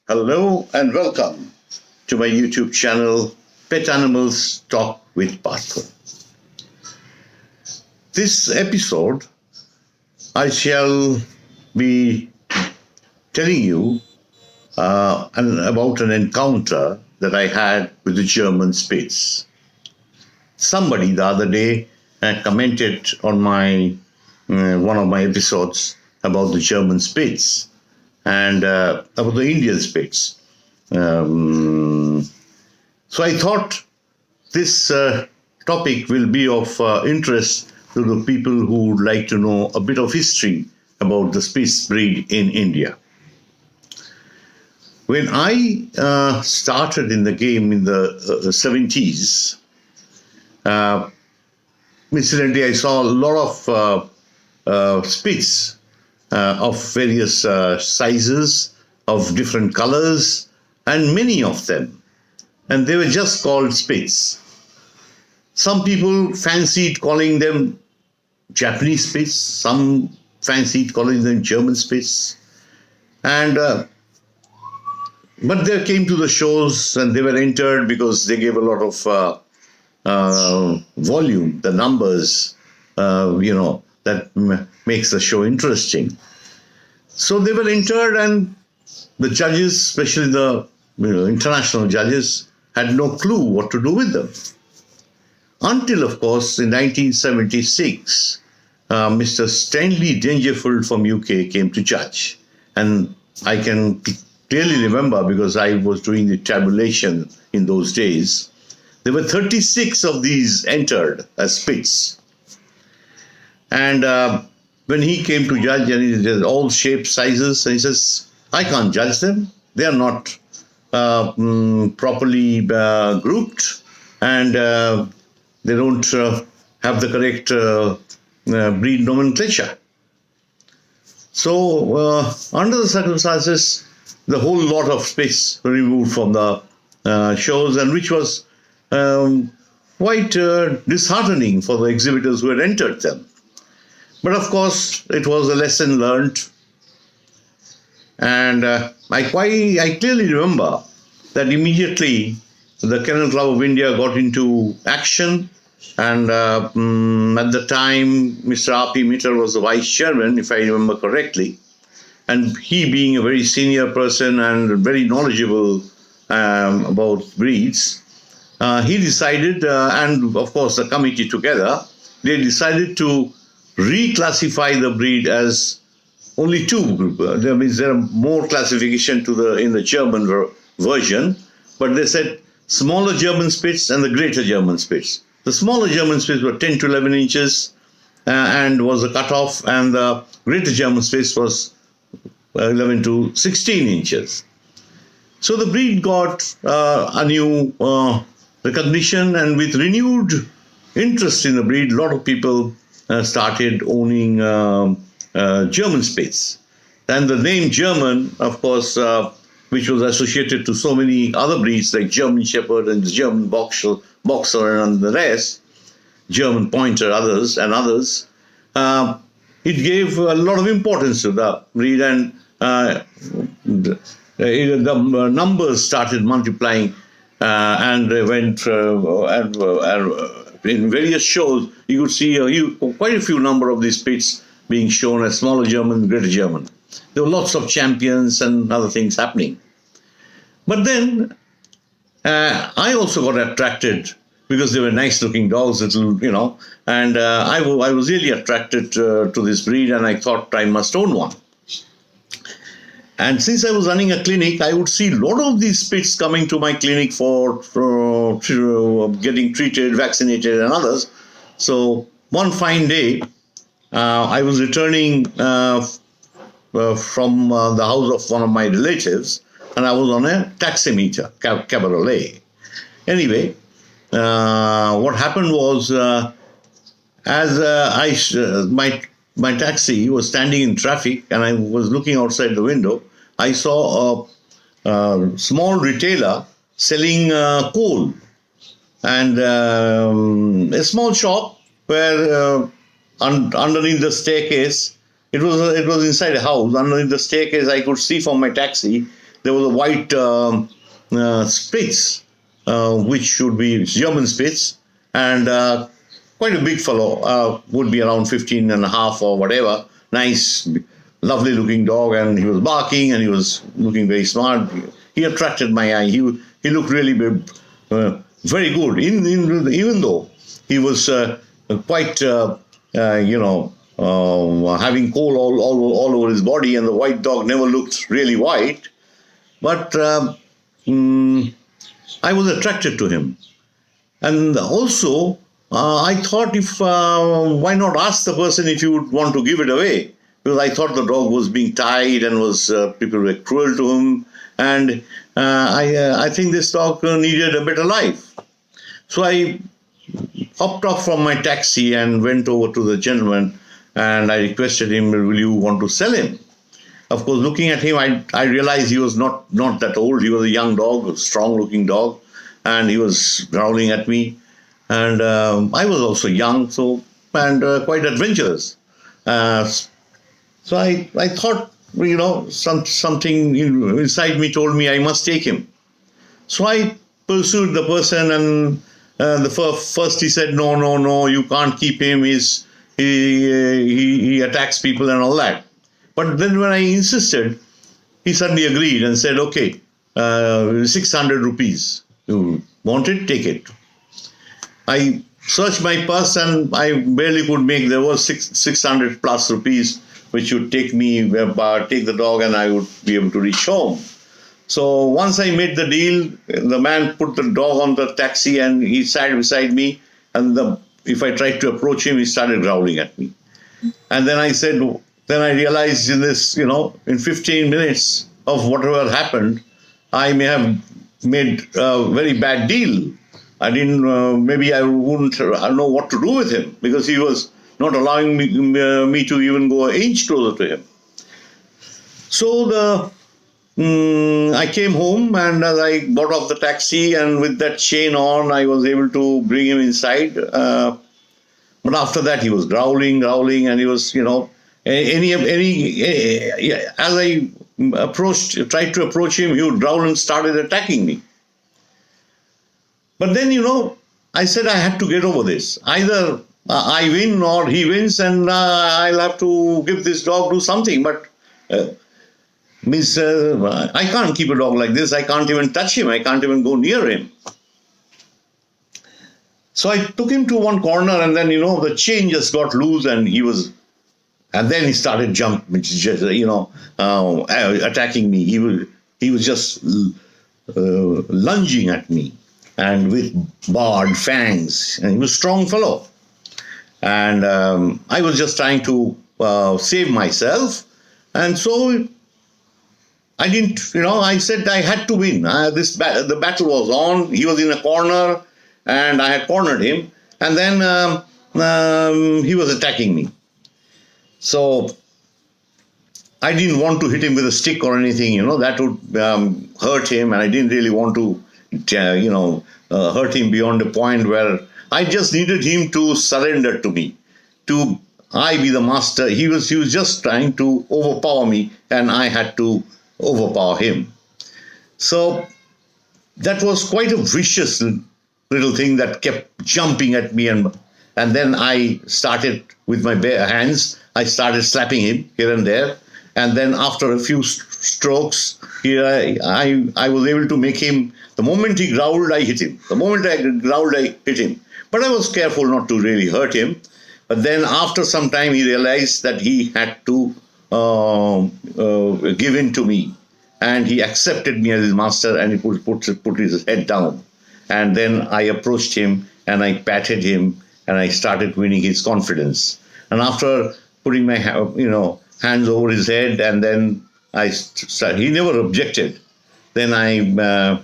Hello and welcome to my YouTube channel, Pet Animals Talk with Partha. This episode, I shall be telling you about an encounter that I had with the German Spitz. Somebody the other day commented on my one of my episodes about the German Spitz and about the Indian Spitz. So I thought this topic will be of interest to the people who would like to know a bit of history about the Spitz breed in India. When I started in the game in the 70s, incidentally, I saw a lot of Spitz of various sizes, of different colors, and many of them. And they were just called Spitz. Some people fancied calling them Japanese Spitz, some fancied calling them German Spitz. And but they came to the shows and they were entered because they gave a lot of volume, the numbers, that makes the show interesting. So they were entered, and the judges, especially the international judges, had no clue what to do with them. Until, of course, in 1976, Mr. Stanley Dangerfield from UK came to judge. And I can clearly remember, because I was doing the tabulation in those days, there were 36 of these entered as Spitz. And when he came to judge, and he did all shapes, sizes, and he says, I can't judge them. They are not properly grouped, and they don't have the correct breed nomenclature. So under the circumstances, the whole lot of Spitz were removed from the shows, and which was quite disheartening for the exhibitors who had entered them. But of course, it was a lesson learned. And I clearly remember that immediately the Kennel Club of India got into action. And at the time, Mr. R.P. Mitter was the vice chairman, if I remember correctly. And he, being a very senior person and very knowledgeable about breeds, he decided, and of course the committee together, they decided to reclassify the breed as only two groups. That means there are more classification in the German version, but they said smaller German Spitz and the greater German Spitz. The smaller German Spitz were 10 to 11 inches and was a cutoff, and the greater German Spitz was 11 to 16 inches. So the breed got a new recognition, and with renewed interest in the breed, a lot of people started owning German Spitz. And the name German, of course, which was associated to so many other breeds like German Shepherd and German Boxer and the rest, German Pointer, others, it gave a lot of importance to the breed, and the numbers started multiplying, and they went in various shows. You could see quite a few number of these Spitz being shown as smaller German, greater German. There were lots of champions and other things happening. But then I also got attracted, because they were nice-looking dogs, and I was really attracted to this breed, and I thought I must own one. And since I was running a clinic, I would see a lot of these Spitz coming to my clinic for getting treated, vaccinated, and others. So one fine day, I was returning from the house of one of my relatives, and I was on a taximeter, cabriolet. Anyway, what happened was, as my taxi was standing in traffic, and I was looking outside the window, I saw a small retailer selling coal, and a small shop where underneath the staircase, it was inside a house. Underneath the staircase, I could see from my taxi there was a white Spitz, which should be German Spitz, and quite a big fellow, would be around 15 and a half or whatever. Nice, lovely looking dog, and he was barking and he was looking very smart. He attracted my eye. He looked really very good, even though he was quite, having coal all over his body, and the white dog never looked really white. But I was attracted to him. And also, I thought why not ask the person if you would want to give it away? Because I thought the dog was being tied and people were cruel to him. And I think this dog needed a better life. So I hopped off from my taxi and went over to the gentleman, and I requested him, will you want to sell him? Of course, looking at him, I realized he was not that old. He was a young dog, a strong-looking dog, and he was growling at me. And I was also young, and quite adventurous. So I thought, something inside me told me I must take him. So I pursued the person, and first he said, no, you can't keep him. He attacks people and all that. But then when I insisted, he suddenly agreed and said, okay, 600 rupees. You want it? Take it. I searched my purse and I barely could make, there was 600 plus rupees, which would take the dog, and I would be able to reach home. So once I made the deal, the man put the dog on the taxi and he sat beside me, and if I tried to approach him, he started growling at me. And then I realized in 15 minutes of whatever happened, I may have made a very bad deal. I didn't, maybe I wouldn't know what to do with him, because he was not allowing me to even go an inch closer to him. So I came home, and as I got off the taxi, and with that chain on, I was able to bring him inside. But after that, he was growling, and he was, as I tried to approach him, he would growl and started attacking me. But then, I said I had to get over this. Either I win or he wins, and I'll have to give this dog to something. But I can't keep a dog like this. I can't even touch him. I can't even go near him. So I took him to one corner, and then, the chain just got loose, and then he started attacking me. He was just lunging at me, and with barred fangs, and he was a strong fellow. And I was just trying to save myself, and so I didn't, I said I had to win. The battle was on. He was in a corner, and I had cornered him, and then he was attacking me. So I didn't want to hit him with a stick or anything, that would hurt him, and I didn't really want to, hurt him beyond a point where I just needed him to surrender to me, to I be the master. He was just trying to overpower me, and I had to overpower him. So that was quite a vicious little thing that kept jumping at me, and then I started with my bare hands. I started slapping him here and there, and then after a few strokes, I was able to make him. The moment he growled, I hit him. The moment I growled, I hit him. But I was careful not to really hurt him. But then after some time, he realized that he had to give in to me, and he accepted me as his master, and he put his head down. And then I approached him, and I patted him, and I started winning his confidence. And after putting my hands over his head, and then he never objected. Then I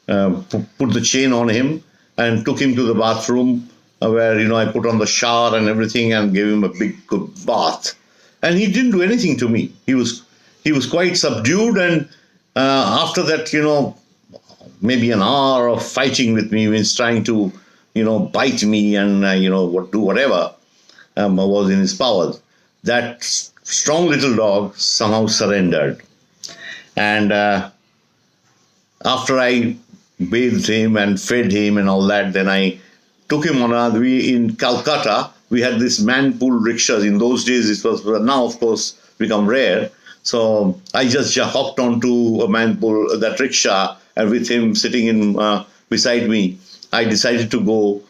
put the chain on him and took him to the bathroom, where I put on the shower and everything, and gave him a big good bath. And he didn't do anything to me. He was quite subdued, and after that, maybe an hour of fighting with me, means trying to, bite me and, do whatever was in his power. That strong little dog somehow surrendered. And after I bathed him and fed him and all that, then I took him on we in Calcutta. We had this man-pull rickshaws. In those days, it was now, of course, become rare. So I just hopped onto a man-pull that rickshaw, and with him sitting in beside me, I decided to go.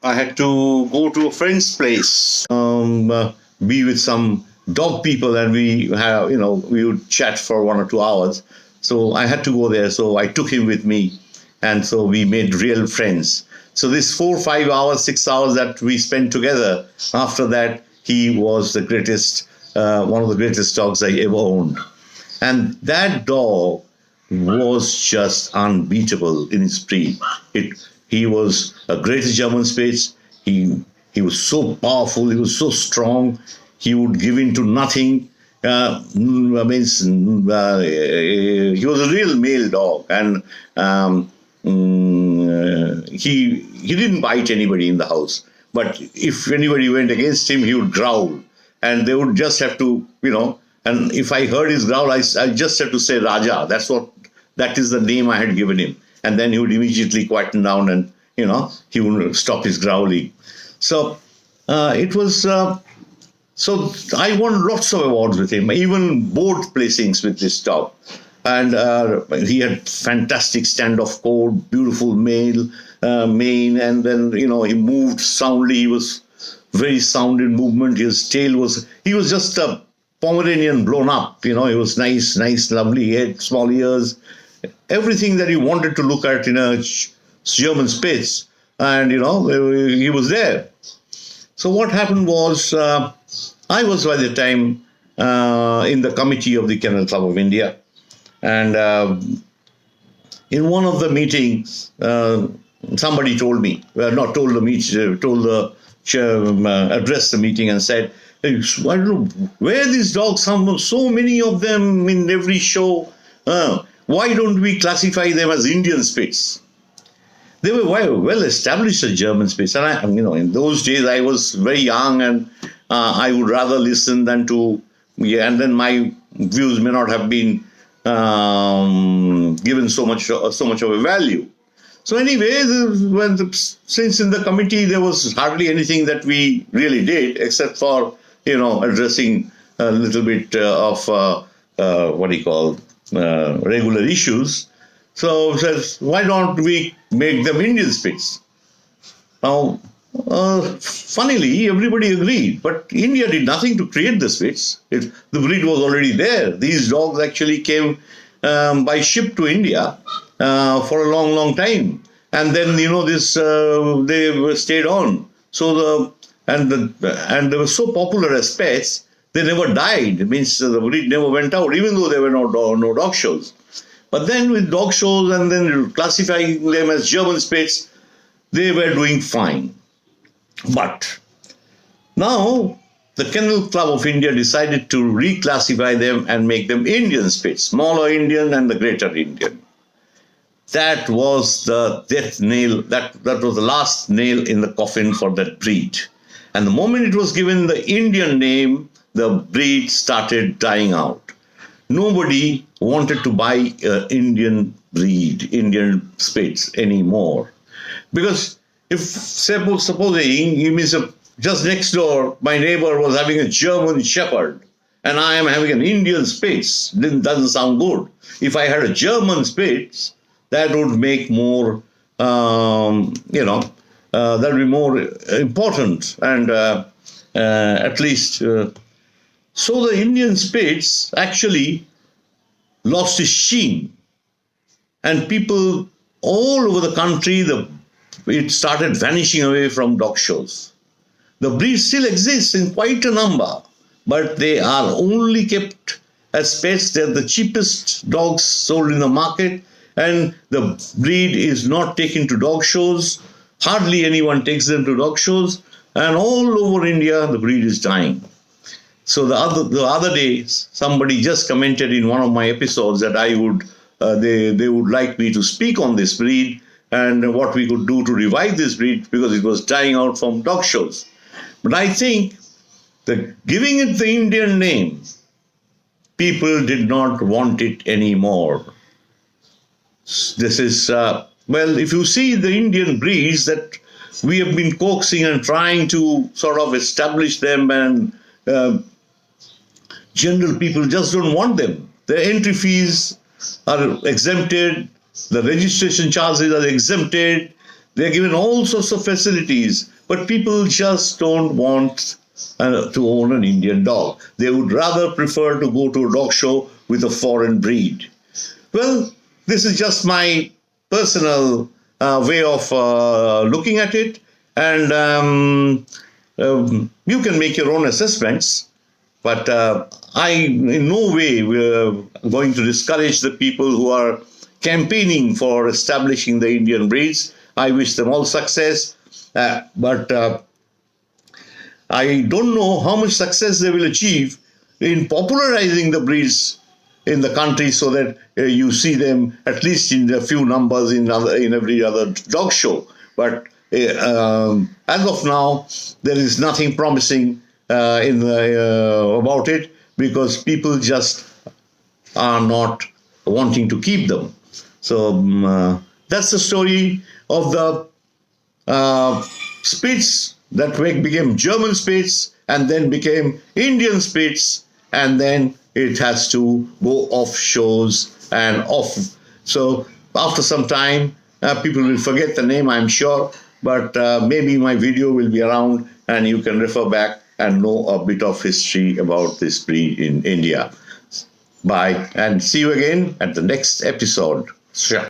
I had to go to a friend's place, be with some dog people, and we would chat for 1 or 2 hours. So I had to go there. So I took him with me, and so we made real friends. So this 4, 5 hours, 6 hours that we spent together, after that, he was the greatest, one of the greatest dogs I ever owned. And that dog was just unbeatable in his breed. He was a great German Spitz. He was so powerful. He was so strong. He would give in to nothing. He was a real male dog, and he didn't bite anybody in the house. But if anybody went against him, he would growl, and they would just have to, And if I heard his growl, I just had to say Raja. That is the name I had given him. And then he would immediately quieten down, and he would stop his growling. So it was. So I won lots of awards with him, even board placings with this dog. And he had fantastic standoff coat, beautiful mane, and then he moved soundly. He was very sound in movement. His tail he was just a Pomeranian blown up. He was nice, lovely head, small ears, everything that you wanted to look at in a German Spitz, and he was there. So what happened was, I was by the time in the committee of the Kennel Club of India, and in one of the meetings, somebody told me, not told the meeting, told the chair, addressed the meeting and said, "Hey, I don't know where these dogs, so many of them in every show. Why don't we classify them as Indian Spitz?" They were well established as German Spitz, and in those days I was very young, and I would rather listen than to, and then my views may not have been given so much of a value. So anyway, since in the committee there was hardly anything that we really did except for addressing a little bit of regular issues. So says, why don't we make them Indian Spitz? Now, funnily, everybody agreed, but India did nothing to create the Spitz. The breed was already there. These dogs actually came by ship to India for a long time, and then they stayed on. So and they were so popular as pets, they never died. It means the breed never went out, even though there were no dog shows. But then with dog shows and then classifying them as German Spitz, they were doing fine. But now the Kennel Club of India decided to reclassify them and make them Indian Spitz, smaller Indian and the greater Indian. That was the death nail, that was the last nail in the coffin for that breed. And the moment it was given the Indian name, the breed started dying out. Nobody wanted to buy Indian breed, Indian Spitz anymore. Because if supposing you means just next door, my neighbor was having a German Shepherd and I am having an Indian Spitz, then doesn't sound good. If I had a German Spitz, that would make more, that would be more important, and at least. So the Indian Spitz actually lost its sheen, and people all over the country, it started vanishing away from dog shows. The breed still exists in quite a number, but they are only kept as pets. They're the cheapest dogs sold in the market, and the breed is not taken to dog shows. Hardly anyone takes them to dog shows, and all over India, the breed is dying. So the other day, somebody just commented in one of my episodes that they would like me to speak on this breed and what we could do to revive this breed because it was dying out from dog shows. But I think that giving it the Indian name, people did not want it anymore. This is, well, if you see the Indian breeds that we have been coaxing and trying to sort of establish them, and general people just don't want them. The entry fees are exempted, the registration charges are exempted, they're given all sorts of facilities, but people just don't want to own an Indian dog. They would rather prefer to go to a dog show with a foreign breed. Well, this is just my personal way of looking at it, and you can make your own assessments. But I, in no way, going to discourage the people who are campaigning for establishing the Indian breeds. I wish them all success, but I don't know how much success they will achieve in popularizing the breeds in the country, so that you see them at least in a few numbers in every other dog show. But as of now, there is nothing promising about it, because people just are not wanting to keep them. So that's the story of the Spitz that became German Spitz, and then became Indian Spitz, and then it has to go off shows and off. So after some time, people will forget the name, I'm sure, but maybe my video will be around and you can refer back and know a bit of history about this breed in India. Bye, and see you again at the next episode. Sure.